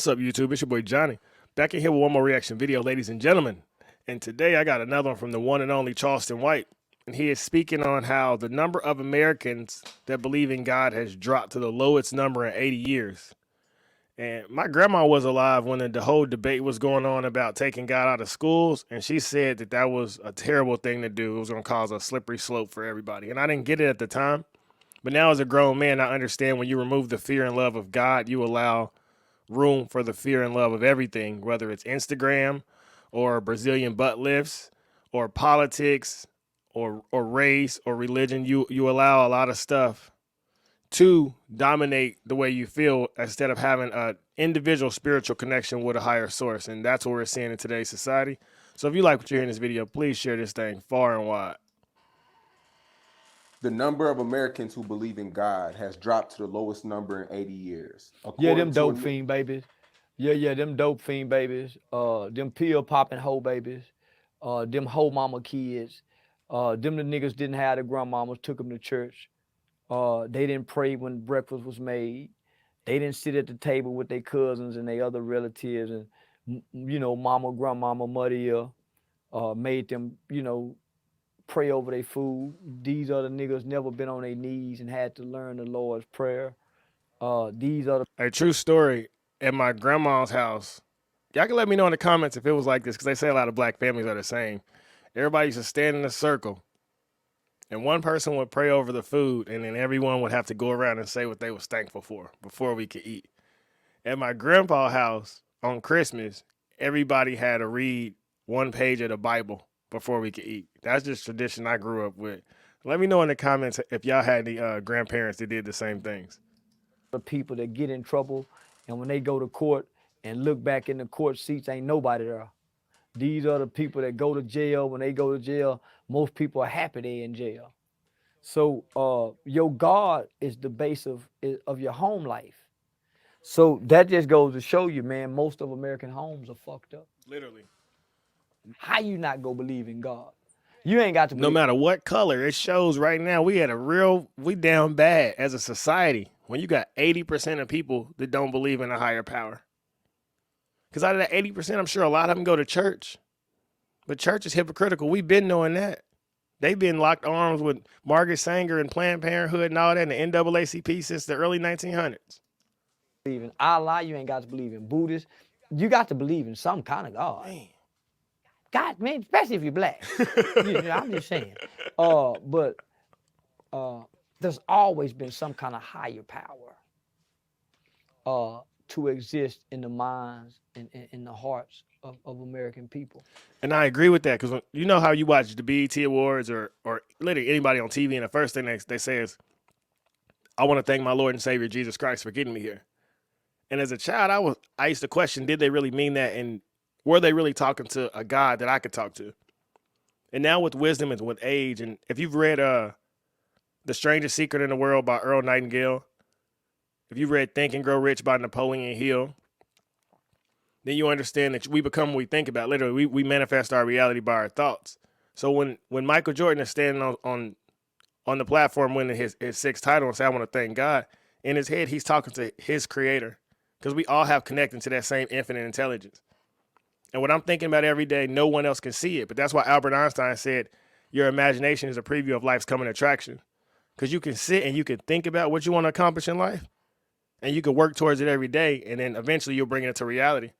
What's up, YouTube? It's your boy Johnny. Back in here with one more reaction video, ladies and gentlemen. And today I got another one from the one and only Charleston White. And he is speaking on how the number of Americans that believe in God has dropped to the lowest number in 80 years. And my grandma was alive when the whole debate was going on about taking God out of schools. And she said that that was a terrible thing to do. It was going to cause a slippery slope for everybody. And I didn't get it at the time. But now as a grown man, I understand when you remove the fear and love of God, you allow room for the fear and love of everything, whether it's Instagram or Brazilian butt lifts or politics or race or religion. You allow a lot of stuff to dominate the way you feel instead of having an individual spiritual connection with a higher source. And that's what we're seeing in today's society. So if you like what you're hearing in this video, please share this thing far and wide. The number of Americans who believe in God has dropped to the lowest number in 80 years. Yeah, them dope fiend babies. Yeah, them dope fiend babies. Them pill popping hoe babies. Them hoe mama kids. Them the niggas didn't have the grandmamas, took them to church. They didn't pray when breakfast was made. They didn't sit at the table with their cousins and their other relatives and, mama, grandmama, mother made them, pray over their food. These other niggas never been on their knees and had to learn the Lord's Prayer. These are a true story at my grandma's house. Y'all can let me know in the comments if it was like this, because they say a lot of black families are the same. Everybody used to stand in a circle, and one person would pray over the food, and then everyone would have to go around and say what they was thankful for before we could eat. At my grandpa's house on Christmas, everybody had to read one page of the Bible before we could eat. That's just tradition I grew up with. Let me know in the comments if y'all had any grandparents that did the same things. The people that get in trouble, and when they go to court and look back in the court seats, ain't nobody there. These are the people that go to jail. When they go to jail, most people are happy they in jail. So your God is the base of your home life. So that just goes to show you, man, most of American homes are fucked up. Literally. How you not go believe in God? You ain't got to believe. No matter what color, it shows right now we down bad as a society when you got 80% of people that don't believe in a higher power. Because out of that 80%, I'm sure a lot of them go to church. But church is hypocritical. We've been knowing that. They've been locked arms with Margaret Sanger and Planned Parenthood and all that in the NAACP since the early 1900s. Believe in Allah, you ain't got to believe in Buddhists. You got to believe in some kind of God. Man. God, man, especially if you're black. I'm just saying. But there's always been some kind of higher power to exist in the minds and in the hearts of American people. And I agree with that, because you know how you watch the BET Awards or literally anybody on TV, and the first thing they say is, I want to thank my Lord and Savior Jesus Christ for getting me here. And as a child, I used to question, did they really mean that? And were they really talking to a God that I could talk to? And now with wisdom and with age, and if you've read The Strangest Secret in the World by Earl Nightingale, if you've read Think and Grow Rich by Napoleon Hill, then you understand that we become what we think about. Literally, we manifest our reality by our thoughts. So when Michael Jordan is standing on the platform winning his sixth title and say, I want to thank God, in his head, he's talking to his creator, because we all have connected to that same infinite intelligence. And what I'm thinking about every day, no one else can see it. But that's why Albert Einstein said, your imagination is a preview of life's coming attraction. Because you can sit and you can think about what you want to accomplish in life, and you can work towards it every day, and then eventually you'll bring it to reality.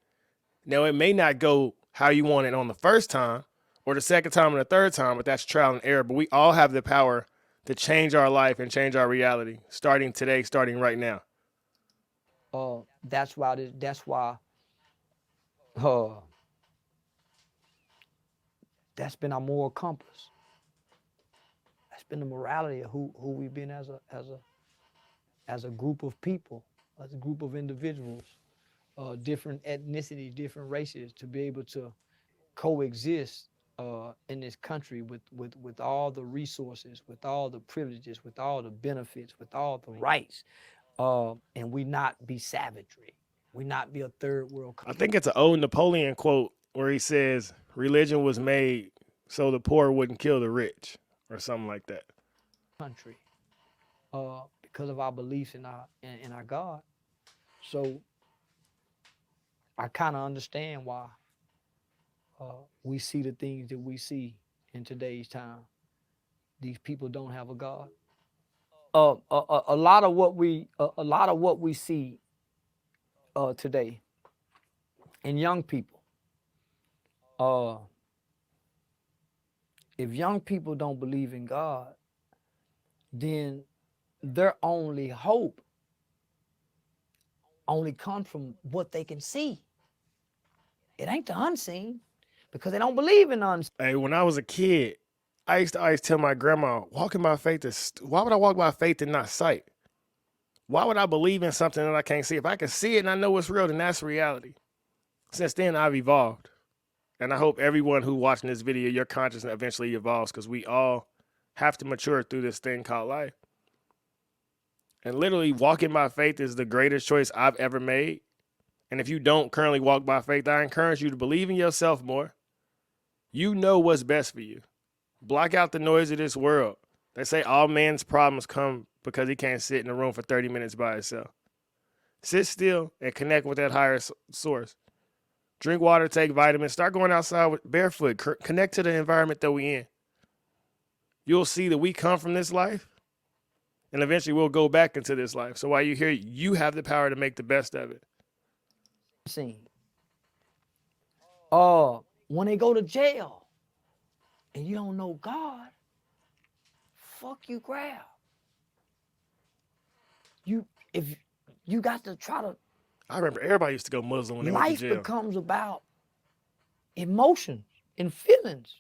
Now, it may not go how you want it on the first time or the second time or the third time, but that's trial and error. But we all have the power to change our life and change our reality, starting today, starting right now. That's why that's been our moral compass. That's been the morality of who we've been as a group of people, as a group of individuals, different ethnicities, different races, to be able to coexist in this country with all the resources, with all the privileges, with all the benefits, with all the rights, and we not be savagery. We not be a third world country. I think it's an old Napoleon quote where he says, religion was made so the poor wouldn't kill the rich, or something like that. Country, because of our beliefs in our God. So I kind of understand why we see the things that we see in today's time. These people don't have a God. A lot of what we see today in young people. If young people don't believe in God, then their only hope only comes from what they can see. It ain't the unseen, because they don't believe in the unseen. Hey, when I was a kid, I used to always tell my grandma, walking by faith is, why would I walk by faith and not sight? Why would I believe in something that I can't see? If I can see it and I know it's real, then that's reality. Since then, I've evolved. And I hope everyone who watching this video, your consciousness eventually evolves, because we all have to mature through this thing called life. And literally, walking by faith is the greatest choice I've ever made. And if you don't currently walk by faith, I encourage you to believe in yourself more. You know what's best for you. Block out the noise of this world. They say all man's problems come because he can't sit in a room for 30 minutes by himself. Sit still and connect with that higher source. Drink water, take vitamins, start going outside with barefoot, connect to the environment that we in. You'll see that we come from this life, and eventually we'll go back into this life. So while you're here, you have the power to make the best of it. When they go to jail and you don't know God, fuck you grab. If you got to try to. I remember everybody used to go Muslim when they went to jail. Life becomes about emotions and feelings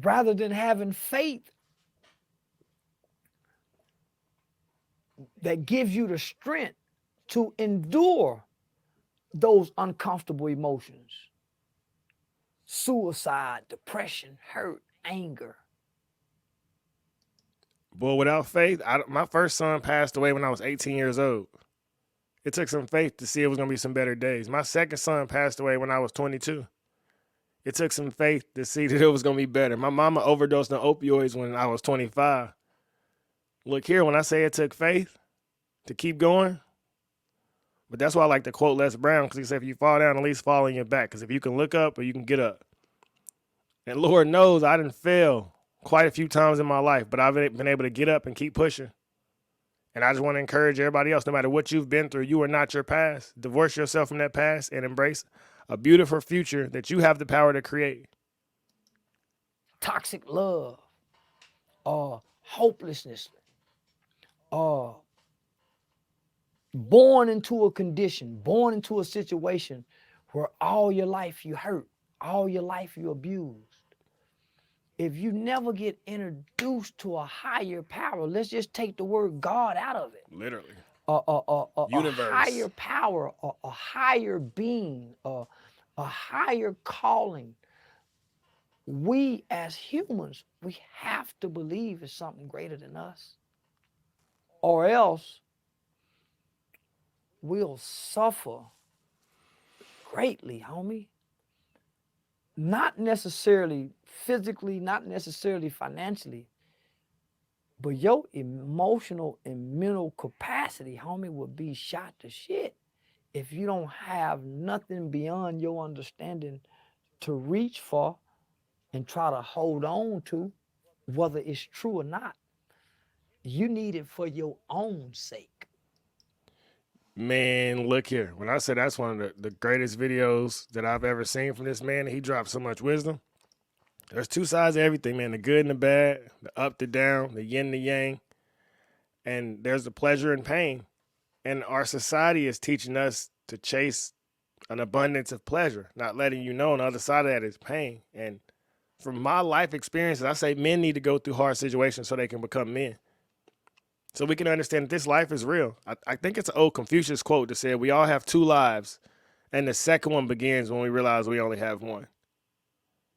rather than having faith that gives you the strength to endure those uncomfortable emotions. Suicide, depression, hurt, anger. Boy, without faith, my first son passed away when I was 18 years old. It took some faith to see it was going to be some better days. My second son passed away when I was 22. It took some faith to see that it was going to be better. My mama overdosed on opioids when I was 25. Look here, when I say it took faith to keep going, but that's why I like to quote Les Brown, because he said, if you fall down, at least fall on your back, because if you can look up or you can get up. And Lord knows I didn't fail quite a few times in my life, but I've been able to get up and keep pushing. And I just want to encourage everybody else, no matter what you've been through, you are not your past. Divorce yourself from that past and embrace a beautiful future that you have the power to create. Toxic love, hopelessness, born into a condition, born into a situation where all your life you hurt, all your life you abused. If you never get introduced to a higher power, let's just take the word God out of it. Literally. Universe. A higher power, a higher being, a higher calling. We as humans, we have to believe it's something greater than us. Or else we'll suffer greatly, homie. Not necessarily physically, not necessarily financially, but your emotional and mental capacity, homie, will be shot to shit if you don't have nothing beyond your understanding to reach for and try to hold on to, whether it's true or not. You need it for your own sake. Man, look here. When I said that's one of the greatest videos that I've ever seen from this man, he dropped so much wisdom. There's two sides of everything, man. The good and the bad, the up, the down, the yin, the yang. And there's the pleasure and pain. And our society is teaching us to chase an abundance of pleasure, not letting you know on the other side of that is pain. And from my life experiences, I say men need to go through hard situations so they can become men. So we can understand that this life is real. I think it's an old Confucius quote that said, we all have two lives, and the second one begins when we realize we only have one.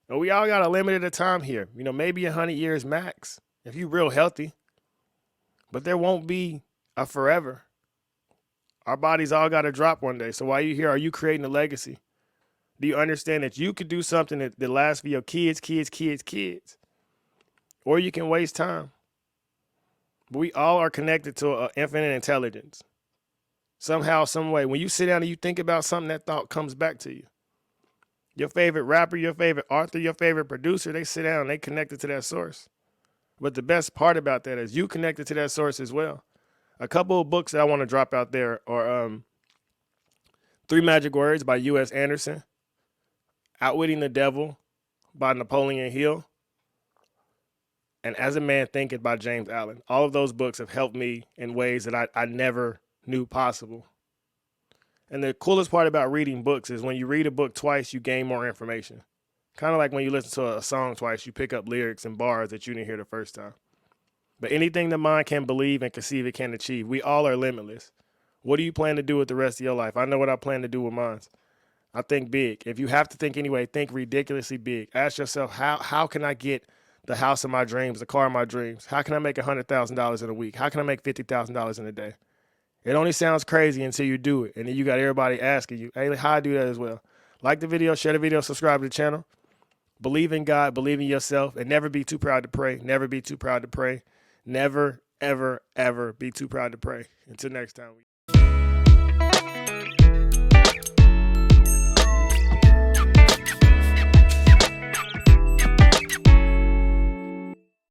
And we all got a limited time here. You know, maybe 100 years max, if you're real healthy. But there won't be a forever. Our bodies all got to drop one day. So while you're here, are you creating a legacy? Do you understand that you could do something that lasts for your kids? Or you can waste time. But we all are connected to an infinite intelligence. Somehow, some way. When you sit down and you think about something, that thought comes back to you. Your favorite rapper, your favorite author, your favorite producer, they sit down and they connected to that source. But the best part about that is you connected to that source as well. A couple of books that I want to drop out there are Three Magic Words by U.S. Anderson, Outwitting the Devil by Napoleon Hill, and As a Man Thinketh by James Allen. All of those books have helped me in ways that I never knew possible. And the coolest part about reading books is when you read a book twice, you gain more information. Kind of like when you listen to a song twice, you pick up lyrics and bars that you didn't hear the first time. But anything the mind can believe and conceive, it can achieve. We all are limitless. What do you plan to do with the rest of your life? I know what I plan to do with mine. I think big. If you have to think anyway, think ridiculously big. Ask yourself, how can I get the house of my dreams, the car of my dreams? How can I make $100,000 in a week? How can I make $50,000 in a day? It only sounds crazy until you do it. And then you got everybody asking you, hey, how I do that as well. Like the video, share the video, subscribe to the channel. Believe in God, believe in yourself, and never be too proud to pray. Never be too proud to pray. Never, ever, ever be too proud to pray. Until next time.